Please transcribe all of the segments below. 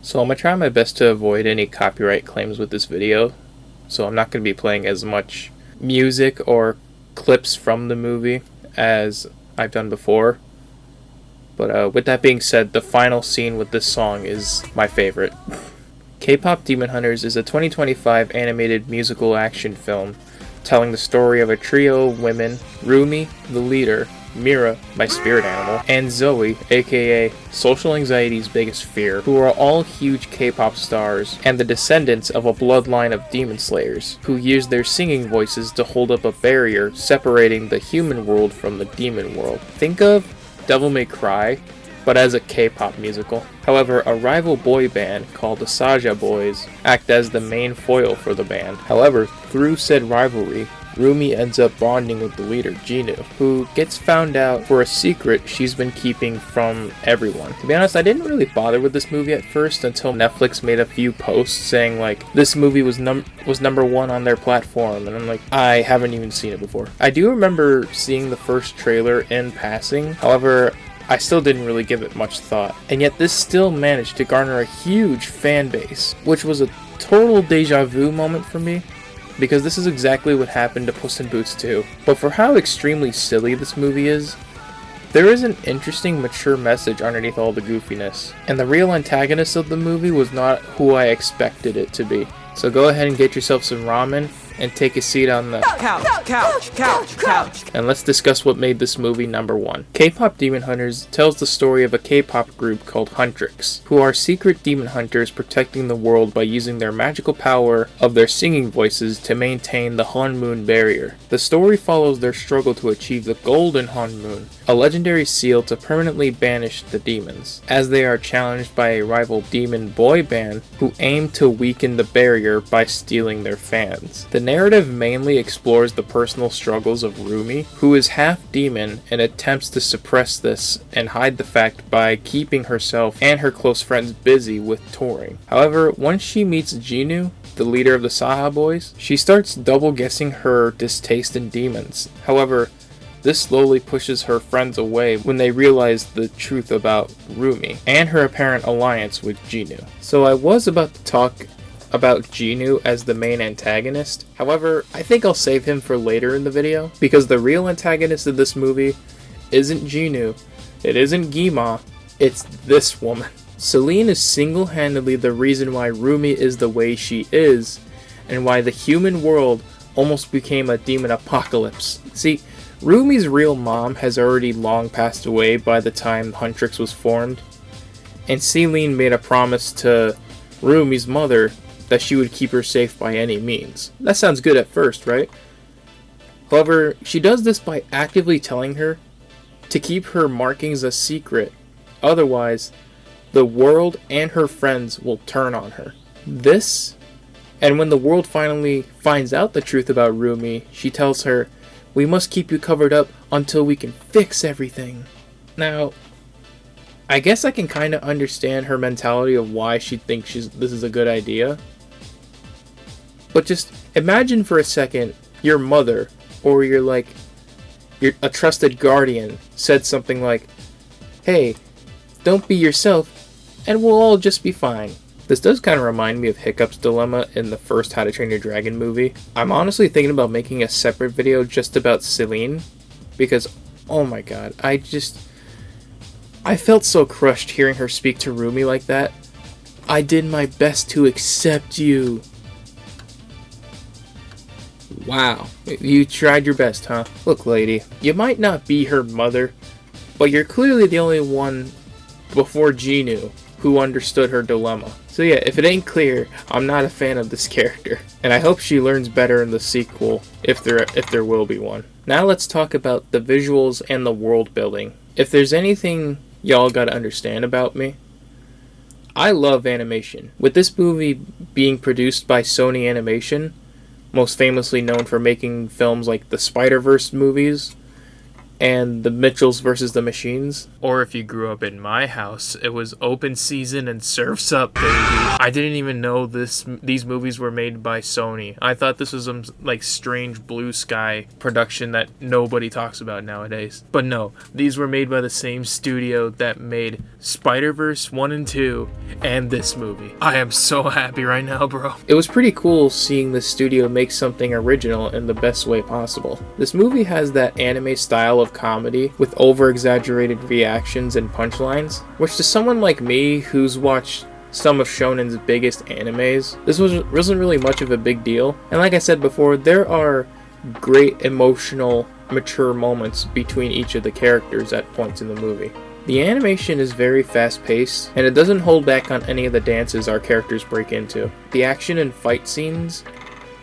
So I'm going to try my best to avoid any copyright claims with this video, so I'm not going to be playing as much music or clips from the movie as I've done before. But with that being said, the final scene with this song is my favorite. K-Pop Demon Hunters is a 2025 animated musical action film telling the story of a trio of women, Rumi, the leader, Mira, my spirit animal, and Zoe, aka social anxiety's biggest fear, who are all huge K-pop stars and the descendants of a bloodline of demon slayers, who use their singing voices to hold up a barrier separating the human world from the demon world. Think of Devil May Cry, but as a K-pop musical. However, a rival boy band called the Saja Boys act as the main foil for the band. However, through said rivalry, Rumi ends up bonding with the leader, Jinu, who gets found out for a secret she's been keeping from everyone. To be honest, I didn't really bother with this movie at first until Netflix made a few posts saying like this movie was number one on their platform, and I'm like, I haven't even seen it before. I do remember seeing the first trailer in passing, however, I still didn't really give it much thought, and yet this still managed to garner a huge fan base, which was a total deja vu moment for me, because this is exactly what happened to Puss in Boots 2. But for how extremely silly this movie is, there is an interesting mature message underneath all the goofiness, and the real antagonist of the movie was not who I expected it to be. So go ahead and get yourself some ramen and take a seat on the couch, and let's discuss what made this movie number one. K-Pop Demon Hunters tells the story of a K-pop group called Huntrix, who are secret demon hunters protecting the world by using their magical power of their singing voices to maintain the Han Moon barrier. The story follows their struggle to achieve the Golden Han Moon, a legendary seal to permanently banish the demons, as they are challenged by a rival demon boy band who aim to weaken the barrier by stealing their fans. The narrative mainly explores the personal struggles of Rumi, who is half demon and attempts to suppress this and hide the fact by keeping herself and her close friends busy with touring. However, once she meets Jinu, the leader of the Saha Boys, she starts double guessing her distaste in demons. However, this slowly pushes her friends away when they realize the truth about Rumi and her apparent alliance with Jinu. So I was about to talk about Jinu as the main antagonist. However, I think I'll save him for later in the video, because the real antagonist of this movie isn't Jinu, it isn't Gima, it's this woman. Celine is single-handedly the reason why Rumi is the way she is, and why the human world almost became a demon apocalypse. See, Rumi's real mom has already long passed away by the time Huntrix was formed, and Celine made a promise to Rumi's mother that she would keep her safe by any means. That sounds good at first, right? However, she does this by actively telling her to keep her markings a secret, otherwise the world and her friends will turn on her. And when the world finally finds out the truth about Rumi, she tells her, "We must keep you covered up until we can fix everything." Now, I guess I can kind of understand her mentality of why she thinks this is a good idea. But just imagine for a second your mother or a trusted guardian said something like, "Hey, don't be yourself and we'll all just be fine." This does kind of remind me of Hiccup's dilemma in the first How to Train Your Dragon movie. I'm honestly thinking about making a separate video just about Celine, because oh my god, I felt so crushed hearing her speak to Rumi like that. "I did my best to accept you." Wow, you tried your best, huh? Look, lady, you might not be her mother, but you're clearly the only one before Jinu who understood her dilemma. So yeah, if it ain't clear, I'm not a fan of this character, and I hope she learns better in the sequel, if there will be one. Now let's talk about the visuals and the world building. If there's anything y'all gotta understand about me, I love animation. With this movie being produced by Sony Animation, most famously known for making films like the Spider-Verse movies, and the Mitchells versus the Machines. Or if you grew up in my house, it was Open Season and Surf's Up, baby. I didn't even know these movies were made by Sony. I thought this was some like strange Blue Sky production that nobody talks about nowadays. But no, these were made by the same studio that made Spider-Verse 1 and 2 and this movie. I am so happy right now, bro. It was pretty cool seeing the studio make something original in the best way possible. This movie has that anime style of comedy with over-exaggerated reactions and punchlines, which to someone like me who's watched some of Shonen's biggest animes, this wasn't really much of a big deal. And like I said before, there are great emotional, mature moments between each of the characters at points in the movie. The animation is very fast-paced, and it doesn't hold back on any of the dances our characters break into. The action and fight scenes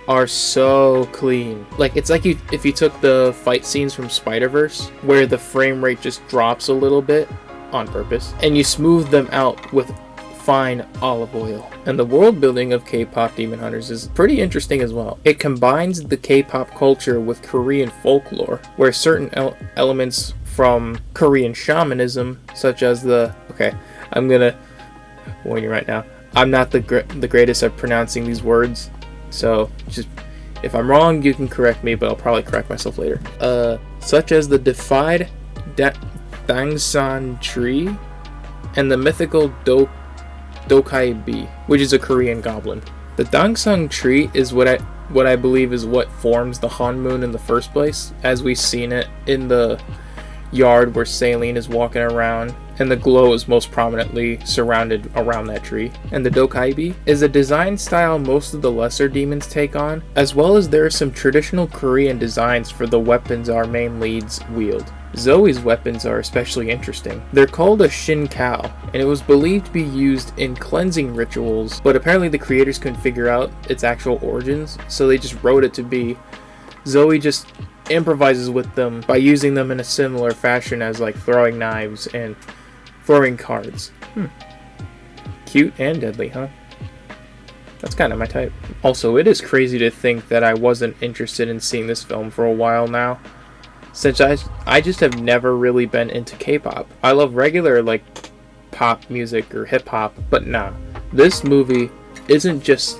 are so clean. Like, it's like if you took the fight scenes from Spider-Verse, where the frame rate just drops a little bit on purpose, and you smooth them out with fine olive oil. And the world building of K-pop Demon Hunters is pretty interesting as well. It combines the K-pop culture with Korean folklore, where certain elements from Korean shamanism, such as I'm gonna warn you right now, I'm not the greatest at pronouncing these words, so just if I'm wrong, you can correct me, but I'll probably correct myself later. Such as the defied Dangsan tree and the mythical Dokaibi, which is a Korean goblin. The Dangsang tree is what I believe is what forms the Han Moon in the first place, as we've seen it in the yard where Saline is walking around, and the glow is most prominently surrounded around that tree. And the Dokaibi is a design style most of the lesser demons take on, as well as there are some traditional Korean designs for the weapons our main leads wield. Zoe's weapons are especially interesting. They're called a Shin Kao, and it was believed to be used in cleansing rituals, but apparently the creators couldn't figure out its actual origins, so they just wrote it to be. Zoe just improvises with them by using them in a similar fashion as like throwing knives and throwing cards. Cute and deadly, huh? That's kind of my type. Also, it is crazy to think that I wasn't interested in seeing this film for a while now, since I just have never really been into K-pop. I love regular like pop music or hip-hop, but nah. This movie isn't just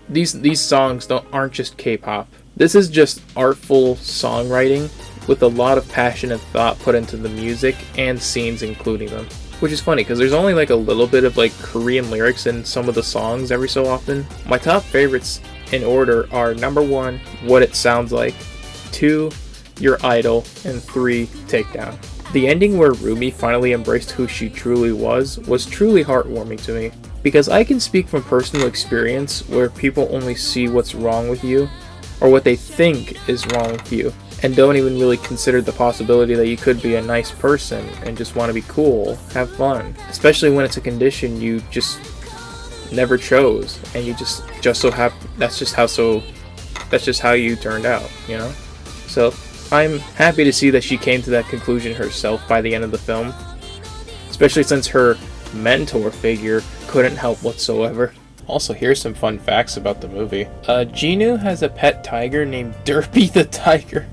these songs aren't just K-pop. This is just artful songwriting with a lot of passion and thought put into the music and scenes including them. Which is funny because there's only like a little bit of like Korean lyrics in some of the songs every so often. My top favorites in order are number 1, What It Sounds Like, 2, Your Idol, and 3, Takedown. The ending where Rumi finally embraced who she truly was truly heartwarming to me, because I can speak from personal experience where people only see what's wrong with you, or what they think is wrong with you, and don't even really consider the possibility that you could be a nice person and just want to be cool, have fun, especially when it's a condition you just never chose, and you just so happen that's just how you turned out, you know? So I'm happy to see that she came to that conclusion herself by the end of the film, especially since her mentor figure couldn't help whatsoever. Also, here's some fun facts about the movie. Jinu has a pet tiger named Derpy the Tiger.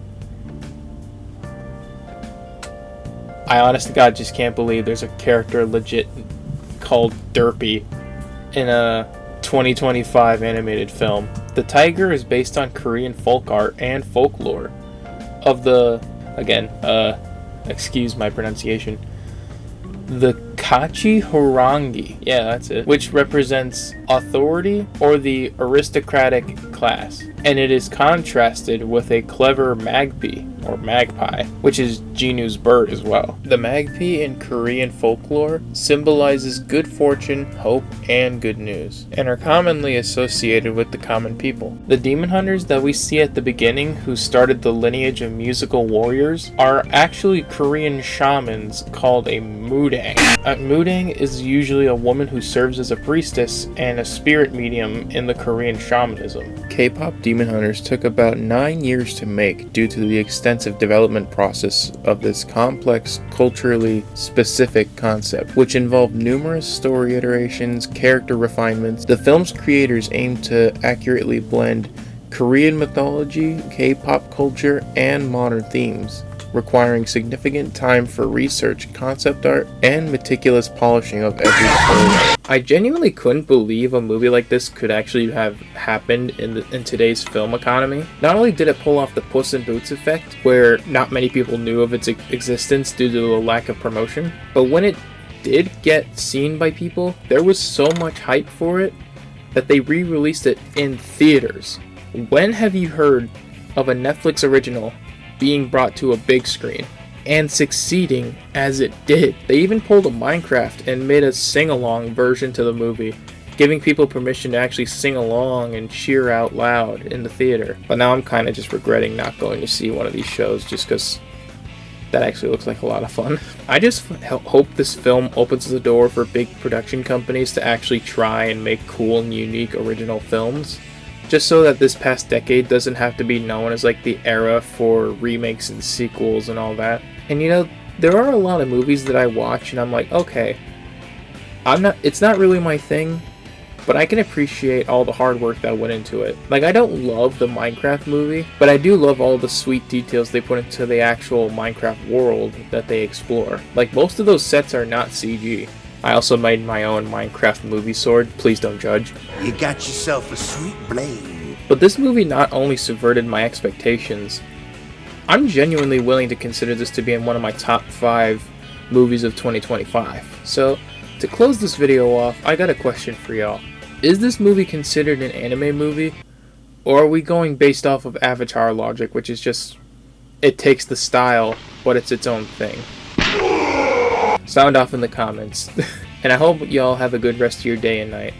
I honest to God just can't believe there's a character legit called Derpy in a 2025 animated film. The tiger is based on Korean folk art and folklore of the, excuse my pronunciation, the Kachi Horangi, yeah, that's it, which represents authority or the aristocratic class, and it is contrasted with a clever magpie, or magpie, which is Jinu's bird as well. The magpie in Korean folklore symbolizes good fortune, hope, and good news, and are commonly associated with the common people. The demon hunters that we see at the beginning, who started the lineage of musical warriors, are actually Korean shamans called a mudang. A mudang is usually a woman who serves as a priestess and a spirit medium in the Korean shamanism. K-pop Demon Hunters took about 9 years to make due to the extensive development process of this complex, culturally specific concept, which involved numerous story iterations, character refinements. The film's creators aimed to accurately blend Korean mythology, K-pop culture, and modern themes. requiring significant time for research, concept art, and meticulous polishing of every story. I genuinely couldn't believe a movie like this could actually have happened in today's film economy. Not only did it pull off the Puss in Boots effect, where not many people knew of its existence due to the lack of promotion, but when it did get seen by people, there was so much hype for it that they re-released it in theaters. When have you heard of a Netflix original being brought to a big screen and succeeding as it did? They even pulled a Minecraft and made a sing-along version to the movie, giving people permission to actually sing along and cheer out loud in the theater. But now I'm kind of just regretting not going to see one of these shows just because that actually looks like a lot of fun. I just hope this film opens the door for big production companies to actually try and make cool and unique original films, just so that this past decade doesn't have to be known as like the era for remakes and sequels and all that. And you know, there are a lot of movies that I watch and I'm like, okay, it's not really my thing, but I can appreciate all the hard work that went into it. Like, I don't love the Minecraft movie, but I do love all the sweet details they put into the actual Minecraft world that they explore. Like, most of those sets are not CG. I also made my own Minecraft movie sword, please don't judge. You got yourself a sweet blade. But this movie not only subverted my expectations, I'm genuinely willing to consider this to be in one of my top 5 movies of 2025. So, to close this video off, I got a question for y'all. Is this movie considered an anime movie? Or are we going based off of Avatar logic, which is just, it takes the style, but it's its own thing? Sound off in the comments. And I hope y'all have a good rest of your day and night.